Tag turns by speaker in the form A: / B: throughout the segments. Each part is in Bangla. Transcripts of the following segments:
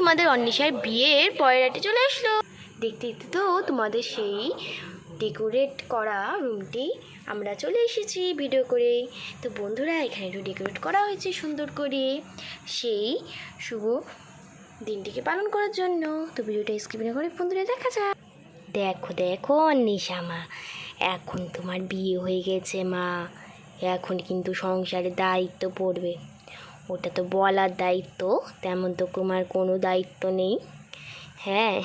A: তোমাদের অন্নিশার বিয়ের পরের রাতে চলে আসলো। দেখতে দেখতে তো তোমাদের সেই ডেকোরেট করা রুমটি আমরা চলে এসেছি ভিডিও করে। তো বন্ধুরা এখানে একটু ডেকোরেট করা হয়েছে সুন্দর করে সেই শুভ দিনটিকে পালন করার জন্য। তো ভিডিওটা স্কিপ না করে বন্ধুরা দেখা যায়। দেখো দেখো অন্নিশা মা, এখন তোমার বিয়ে হয়ে গেছে মা, এখন কিন্তু সংসারের দায়িত্ব পড়বে। ওটা তো বলার দায়িত্ব, তেমন তো তোমার কোনো দায়িত্ব নেই। হ্যাঁ,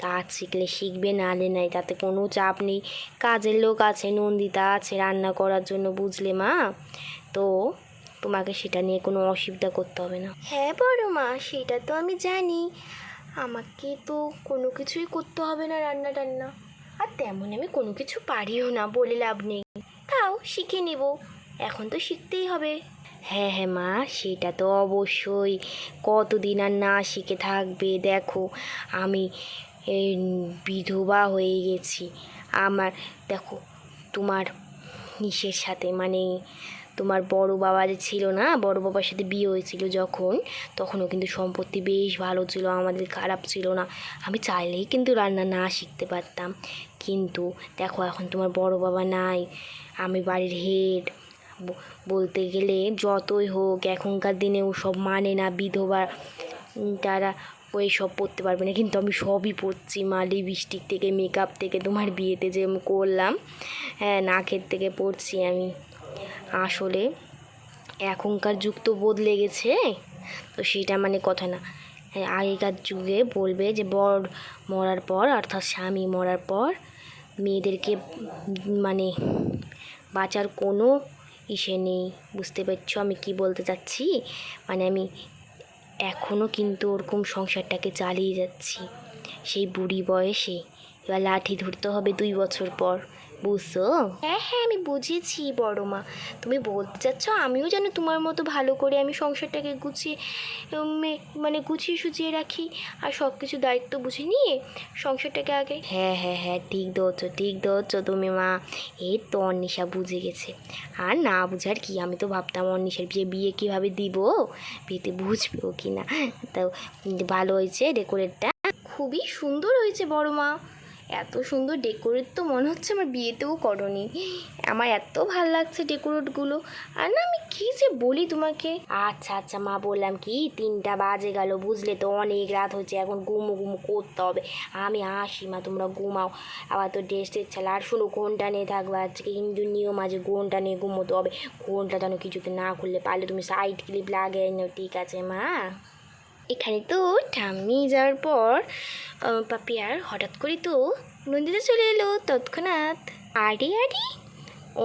A: কাজ শিখলে শিখবে, নালে নাই, তাতে কোনো চাপ নেই। কাজের লোক আছে, নন্দিতা আছে রান্না করার জন্য, বুঝলে মা? তো তোমাকে সেটা নিয়ে কোনো অসুবিধা করতে হবে না। হ্যাঁ বড় মা, সেটা তো আমি জানি, আমাকে তো কোনো কিছুই করতে হবে না রান্না টান্না, আর তেমন আমি কোনো কিছু পারিও না, বলে লাভ নেই। তাও শিখে নেব, এখন তো শিখতেই হবে। হ্যাঁ হ্যাঁ মা, সেটা তো অবশ্যই, কতদিন আর না শিখে থাকবে। দেখো আমি বিধবা হয়ে গেছি। আমার দেখো, তোমার নিশের সাথে মানে তোমার বড় বাবা যে ছিল না, বড় বাবার সাথে বিয়ে হয়েছিল যখন, তখনও কিন্তু সম্পত্তি বেশ ভালো ছিল, আমাদের খারাপ ছিল না। আমি চাইলেই কিন্তু রান্না না শিখতে পারতাম, কিন্তু দেখো এখন তোমার বড় বাবা নাই, আমি বাড়ির হেড। বলতে গেলে যতই হোক এখনকার দিনে ওসব মানে না, বিধবা তারা ওই সব পরতে পারবে না, কিন্তু আমি সবই পরছি মা, লিপস্টিক থেকে মেকআপ থেকে, তোমার বিয়েতে যে আমি করলাম, হ্যাঁ নাকের থেকে পরছি আমি। আসলে এখনকার যুগ তো বদলে গেছে, তো সেটা মানে কথা না। আগেকার যুগে বলবে যে বর মরার পর, অর্থাৎ স্বামী মরার পর মেয়েদেরকে মানে বাঁচার কোনো ইসে নেই। বুঝতে পারছো আমি কি বলতে চাচ্ছি? মানে আমি এখনও কিন্তু ওরকম সংসারটাকে চালিয়ে যাচ্ছি সেই বুড়ি বয়সে। এবার লাঠি ধরতে হবে 2 বছর পর, বুঝছো? হ্যাঁ হ্যাঁ, আমি বুঝেছি বড় মা, তুমি বলতে চাচ্ছ আমিও যেন তোমার মতো ভালো করে আমি সংসারটাকে গুছিয়ে মানে গুছিয়ে সুজিয়ে রাখি, আর সব কিছু দায়িত্ব বুঝে নিয়ে সংসারটাকে আগে। হ্যাঁ হ্যাঁ হ্যাঁ, ঠিক ধরছো তুমি মা। এই তো অন্নিশা বুঝে গেছে, আর না বুঝার কি, আমি তো ভাবতাম অন্নিশার বিয়ে কীভাবে দিব, বিয়েতে বুঝবেও কি না। তো ভালো হয়েছে ডেকোরেটটা, খুবই সুন্দর হয়েছে বড় মা। এত সুন্দর ডেকোরেট তো মনে হচ্ছে আমার বিয়েতেও করনি। আমার এত ভাল লাগছে ডেকোরেটগুলো। আর না আমি কী যে বলি তোমাকে। আচ্ছা আচ্ছা মা, বললাম কি 3টা বাজে গেল, বুঝলে তো, অনেক রাত হয়েছে, এখন ঘুমো করতে হবে। আমি আসি মা, তোমরা ঘুমাও, আবার তো ড্রেস ছাড়া। আর শোনো, ঘন্টা নিয়ে থাকবে, আজকে হিন্দু নিয়ম আছে, ঘন্টা নিয়ে ঘুমোতে হবে। ঘন্টা যেন কিছুতে না খুললে, পারলে তুমি সাইড ক্লিপ লাগিয়ে নাও, ঠিক আছে মা? এখানে তো ঠাম্মি যাওয়ার পর পাপি আর হঠাৎ করে তো নন্দিতা চলে এলো তৎক্ষণাৎ। আরে আরে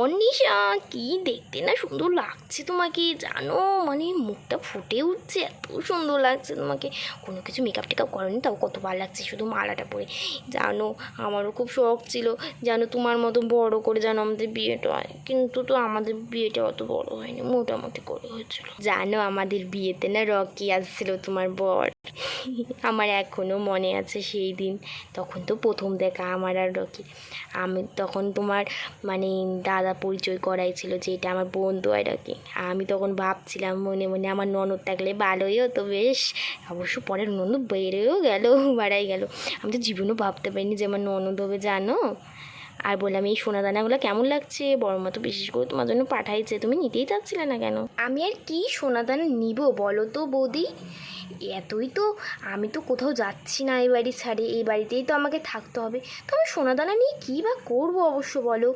A: অন্নিশা, কি দেখতে না সুন্দর লাগছে তোমাকে, জানো মানে মুখটা ফুটে উঠছে, এত সুন্দর লাগছে তোমাকে। কোনো কিছু মেকআপ টেকআপ করোনি, তাও কত ভালো লাগছে শুধু মালাটা পরে। জানো আমারও খুব শখ ছিল, জানো তোমার মতো বড় করে যেন আমাদের বিয়েটা হয়, কিন্তু তো আমাদের বিয়েটা অত বড় হয়নি, মোটামুটি করে হয়েছিল। জানো আমাদের বিয়েতে না রকি আসছিল, তোমার বর। আমার এখনও মনে আছে সেই দিন, তখন তো প্রথম দেখা আমার আর রকি। আমি তখন তোমার মানে দাদা পরিচয় করাইছিল যে এটা আমার বন্ধু আর কি। আমি তখন ভাবছিলাম মনে মনে আমার ননদ থাকলে ভালোই হতো বেশ। অবশ্য পরের ননদ বেড়েও গেল, বাড়াই গেল। আমি তো জীবনেও ভাবতে পারিনি যে আমার ননদ হবে, জানো। আর বললাম এই সোনা দানাগুলো কেমন লাগছে, বড় মা তো বিশেষ করে তোমার জন্য পাঠাইছে, তুমি নিতেই চাচ্ছিলে না কেন? আমি আর কি সোনা দানা নিব বলো তো বৌদি, এতই তো, আমি তো কোথাও যাচ্ছি না এই বাড়ি ছাড়ে, এই বাড়িতেই তো আমাকে থাকতে হবে। তো আমি সোনাদানা নিয়ে কী বা করবো অবশ্য বলো,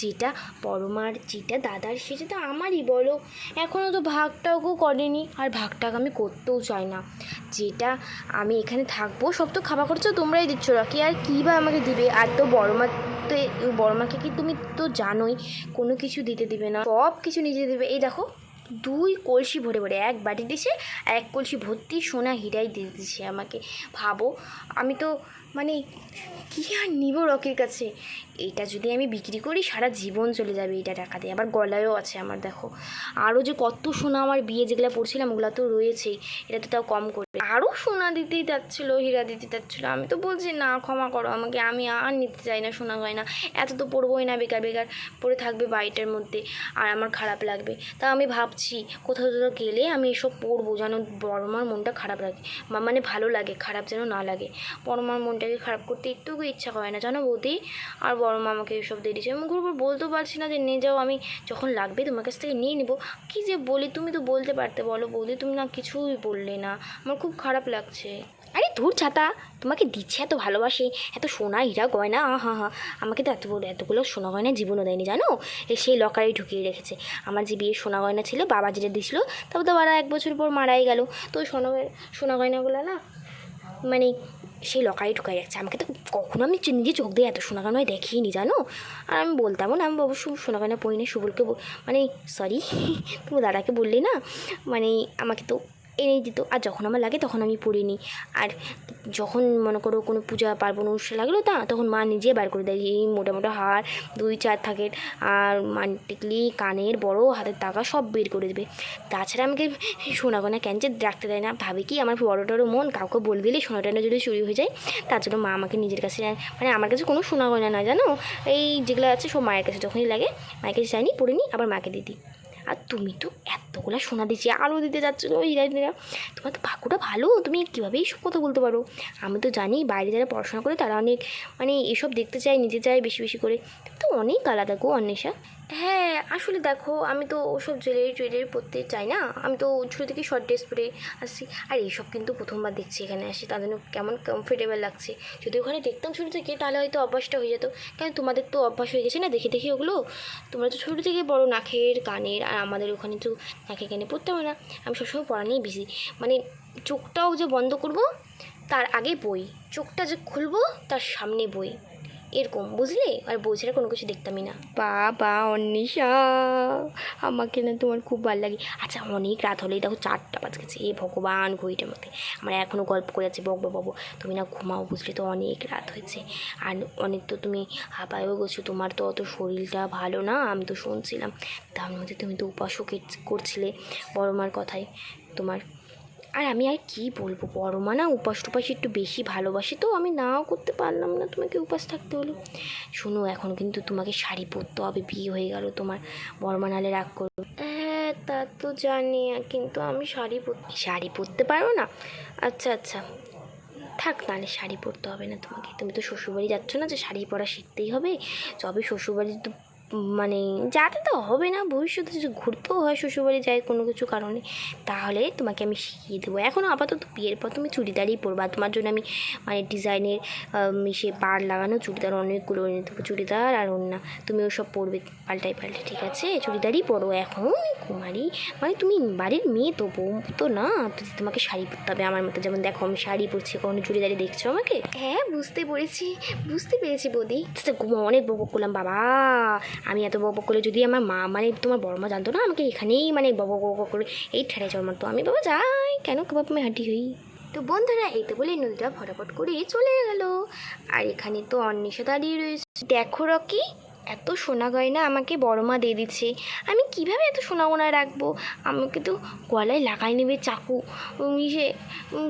A: যেটা বড় মার যেটা দাদার সেটা তো আমারই বলো। এখনও তো ভাগটাও করেনি, আর ভাগটাকে আমি করতেও চাই না। যেটা আমি এখানে থাকবো সব তো খাবার খরচা তোমরাই দিচ্ছ, রাখি আর কী বা আমাকে দিবে। আর তো বড় মাকে কি তুমি তো জানোই কোনো কিছু দিতে দিবে না, সব কিছু নিজে দেবে। এই দেখো 2 কলসি ভরে ভরে, 1 বাটি দিছে আর 1 কলসি ভর্তি সোনা হীরাই দিয়ে দিচ্ছে আমাকে। ভাবো আমি তো মানে কী আর নিব রকির কাছে। এটা যদি আমি বিক্রি করি সারা জীবন চলে যাবে এটা টাকা দিয়ে। আবার গলায়ও আছে আমার, দেখো আরও যে কত সোনা আমার বিয়ে যেগুলো পড়ছিলাম ওগুলো তো রয়েছেই, এটা তো তাও কম করবে। আরও সোনা দিতেই যাচ্ছিলো, হীরা দিতে যাচ্ছিলো। আমি তো বলছি না ক্ষমা করো আমাকে, আমি আর নিতে চাই না সোনা গয়না, এত তো পড়বোই না, বেকার বেকার পড়ে থাকবে বাড়িটার মধ্যে, আর আমার খারাপ লাগবে। তা আমি ভাবছি কোথাও কোথাও গেলে আমি এসব পরবো, যেন বড় মার মনটা খারাপ লাগে, মানে ভালো লাগে, খারাপ যেন না লাগে। বড় মার মনটাকে খারাপ করতে একটুকু ইচ্ছা করে না জানো বৌদি। আর বড় মা আমাকে এসব দিয়ে দিচ্ছে, আমি ঘুরবো বলতেও পারছি না যে নিয়ে যাও, আমি যখন লাগবে তোমার কাছ থেকে নিয়ে নেবো। কী যে বলি, তুমি তো বলতে পারতে বলো বৌদি, তুমি না কিছুই বললে না, আমার খুব খারাপ লাগছে। আরে ধুর ছাতা, তোমাকে দিচ্ছে এত ভালোবাসে, এত সোনা হীরা গয়না, হা আমাকে তো এতগুলো সোনা গয়না জীবনও দেয়নি জানো, সেই লকারেই ঢুকিয়ে রেখেছে। আমার যে বিয়ের সোনা গয়না ছিল বাবা যেটা দিয়েছিলো, তবে তো বাবা 1 বছর পর মারাই গেল, তো ওই সোনা গয়নাগুলো না মানে সেই লকারে ঢুকাই রাখছে। আমাকে তো কখনো আমি নিজে চোখ দিয়ে এত সোনা গয়না দেখিনি জানো। আর আমি বলতামও না, আমি অবশ্য সোনা গয়না পরি না। সুবলকে মানে সরি তুমি দাদাকে বললে না, মানে আমাকে তো এনে দিত, আর যখন আমার লাগে তখন আমি পরে নিই। আর যখন মনে করো কোনো পূজা পার্বণ অনুষ্ঠান লাগলো তখন মা নিজে বার করে দেয় এই মোটা মোটা হার 2-4 থাকের, আর টিকলি কানের বড় হাতের টাকা সব বের করে দেবে। তাছাড়া আমাকে সোনা গয়না ক্যানচে রাখতে দেয় না, ভাবে কি আমার বড়োটারও মন, কাউকে বলে দিলে সোনা টোনা যদি চুরি হয়ে যায়। তার জন্য মা আমাকে নিজের কাছে, মানে আমার কাছে কোনো সোনা গয়না নয় জানো, এই যেগুলো আছে সব মায়ের কাছে, যখনই লাগে মায়ের কাছে চাইনি পরে নিই, আবার মাকে দিয়ে দিই। আর তুমি তো এতগুলো সোনা দিচ্ছি, আরও দিতে যাচ্ছিলো হীরা। তোমার তো ভাগ্যটা ভালো, তুমি কীভাবে এইসব কথা বলতে পারো। আমি তো জানি বাইরে যারা পড়াশোনা করে তারা অনেক মানে এসব দেখতে চায়, নিতে চায় বেশি বেশি করে, তো অনেক আলাদা গো অন্বেষা। হ্যাঁ আসলে দেখো, আমি তো ওসব জুয়েলারি পরতে চাই না, আমি তো ছোটো থেকে শর্ট ড্রেস পরে আসছি। আর এইসব কিন্তু প্রথমবার দেখছি এখানে আসি, তার জন্য কেমন কমফোর্টেবল লাগছে। যদি ওখানে দেখতাম ছোটো থেকে তাহলে হয়তো অভ্যাসটা হয়ে যেত, কারণ তোমাদের তো অভ্যাস হয়ে গেছে না দেখে দেখে ওগুলো। তোমরা তো ছোটো থেকে বড় নাকের কানের, আর আমাদের ওখানে তো নাকে কানে পরতে হবে না। আমি সবসময় পড়া নিয়ে বিজি, মানে চোখটাও যে বন্ধ করব তার আগে বই, চোখটা যে খুলবো তার সামনে বই, এরকম বুঝলে। আর বই ছাড়া কোনো কিছু দেখতামই না। বাবা অন্বেষা, আমাকে না তোমার খুব ভালো লাগে। আচ্ছা অনেক রাত হলেই দেখো 4টা বাজে গেছে, এ ভগবান ঘড়িটার মধ্যে আমার এখনও গল্প করে যাচ্ছে বকবো। তুমি না ঘুমাও বুঝলে, তো অনেক রাত হয়েছে, আর অনেক তো তুমি হাঁপায়ও গেছো, তোমার তো অত শরীরটা ভালো না, আমি তো শুনছিলাম। তার মধ্যে তুমি তো উপাসও করছিলে বড় মার কথায় তোমার। আর আমি আর কি বলবো, বড় মা না উপাস টুপাস একটু বেশি ভালোবাসে, তো আমি নাও করতে পারলাম না, তোমাকে উপাস থাকতে হলো। শোনো এখন কিন্তু তোমাকে শাড়ি পরতে হবে, বিয়ে হয়ে গেল তোমার, বড় মা নাহলে রাগ করবে। হ্যাঁ তা তো জানি, কিন্তু আমি শাড়ি পরতে পারো না। আচ্ছা থাক, নাহলে শাড়ি পরতে হবে না তোমাকে। তুমি তো শ্বশুরবাড়ি যাচ্ছ না যে শাড়ি পরা শিখতেই হবে, তবে শ্বশুরবাড়ি তো মানে যাতে তো হবে না, ভবিষ্যতে যদি ঘুরতেও হয় শ্বশুরবাড়ি যায় কোনো কিছু কারণে, তাহলে তোমাকে আমি শিখিয়ে দেবো। এখনও আপাতত বিয়ের পর তুমি চুড়িদারই পরবা, তোমার জন্য আমি মানে ডিজাইনের সে পাড় লাগানো চুড়িদার অনেকগুলো এনে দেবো, চুড়িদার আর ওড়না, তুমি ওসব পরবে পাল্টে, ঠিক আছে? চুড়িদারই পরো এখন, কুমারী মানে তুমি বাড়ির মেয়ে, তো বউ তো না, তোমাকে শাড়ি পরতে হবে আমার মতো। যেমন দেখো আমি শাড়ি পরছি, কখনো চুড়িদারি দেখছো আমাকে? হ্যাঁ বুঝতে পেরেছি বৌদি। অনেক বক করলাম বাবা, আমি এত বক করলে যদি আমার মা মানে তোমার বড় মা জানতো না, আমাকে এখানেই মানে বক করে এই ঠেড়ে চড় মারতো। আমি বাবা যাই কেন, বাবা আমি হাঁটি হই। তো বন্ধুরা এই তো বলে নদীটা ফটাফট করে চলে গেল, আর এখানে তো অন্বেষা দাঁড়িয়ে রয়েছে। দেখো রকি, এত সোনা গয়না আমাকে বড় মা দিয়ে দিচ্ছে, আমি কিভাবে এত সোনা গোনা রাখবো? আমাকে তো গলায় লাগাই নেবে চাকু, ইসে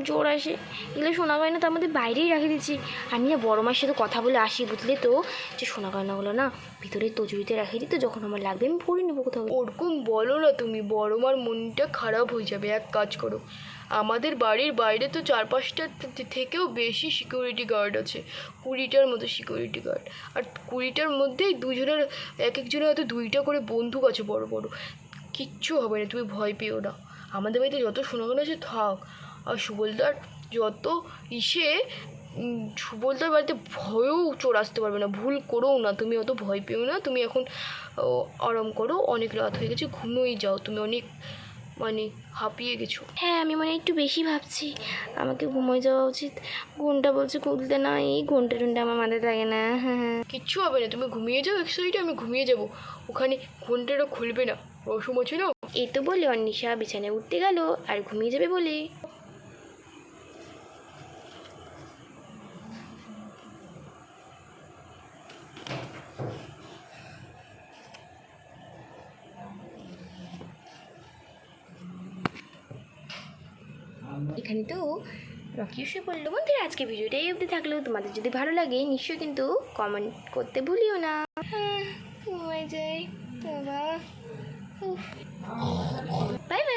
A: জোর আসে, এগুলো সোনা গয়না তার মধ্যে বাইরেই রেখে দিচ্ছি। আমি না বড় মার সাথে কথা বলে আসি বুঝলে, তো যে সোনা গয়নাগুলো না ভিতরে তজুরিতে রেখে দিতে, যখন আমার লাগবে আমি পরে নেবো কোথাও।
B: ওরকম বলো না তুমি, বড় মার মনটা খারাপ হয়ে যাবে। এক কাজ করো, আমাদের বাড়ির বাইরে তো 4-5টা থেকেও বেশি সিকিউরিটি গার্ড আছে, 20টার মতো সিকিউরিটি গার্ড, আর 20টার মধ্যেই দুজনের এক একজনের হয়তো 2টা করে বন্দুক আছে বড় বড়। কিচ্ছু হবে না, তুমি ভয় পেও না। আমাদের বাড়িতে যত সোনাগোনা আছে থাক, আর সুবলদার যত সুবলদার বাড়িতে ভয়েও চোর আসতে পারবে না, ভুল করোও না, তুমি অত ভয় পেও না। তুমি এখন আরাম করো, অনেক রাত হয়ে গেছে, ঘুমোই যাও, তুমি অনেক মানে হাঁপিয়ে গেছো।
A: হ্যাঁ আমি মানে একটু বেশি ভাবছি, আমাকে ঘুমোয় যাওয়া উচিত। ঘুমটা বলছে খুলতে না, এই ঘন্টা আমার মাথায় লাগে না। হ্যাঁ
B: কিচ্ছু হবে না, তুমি ঘুমিয়ে যাও এক সাইডে, আমি ঘুমিয়ে যাবো, ওখানে ঘন্টাটা খুলবে না, রসম আছে না।
A: এই তো বলে অন্বেষা বিছানায় উঠতে গেল আর ঘুমিয়ে যাবে বলে। এখানে তো রকি শুয়ে পড়লো। বন্ধুরা আজকে ভিডিওটা এই অবধি থাকলেও তোমাদের যদি ভালো লাগে নিশ্চয়ই কিন্তু কমেন্ট করতে ভুলিও না। ঘুমাই যাই বাবা। Bye bye.